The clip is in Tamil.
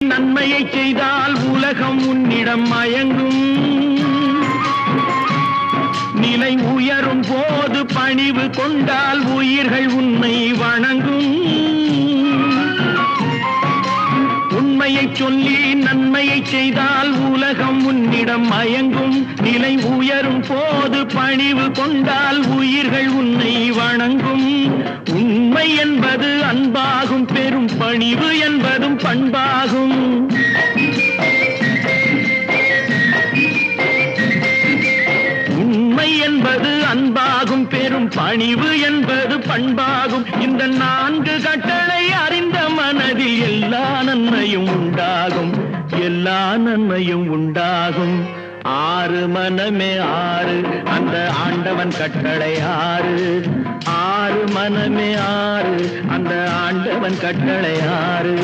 நன்மையை செய்தால் உலகம் உன்னிடம் மயங்கும். நிலை உயரும் போது பணிவு கொண்டால் உயிர்கள் உன்னை வணங்கும். உண்மையை சொல்லி நன்மையை செய்தால் உலகம் உன்னிடம் மயங்கும். நிலை உயரும் போது பணிவு கொண்டால் உயிர்கள் உன்னை வணங்கும். உண்மை என்பது அன்பாகும், பெரும் பணிவு என்பதும் பண்பாகும். உண்மை என்பது அன்பாகும், பெரும் பணிவு என்பது பண்பாகும். இந்த 4 கட்டளை அறிந்த மனதில் எல்லா நன்மையும் உண்டாகும், எல்லா நன்மையும் உண்டாகும். 6 மனமே 6 அந்த ஆண்டவன் கட்டளை 6. 6 மனமே 6 அந்த ஆண்டவன் கட்டளை 6.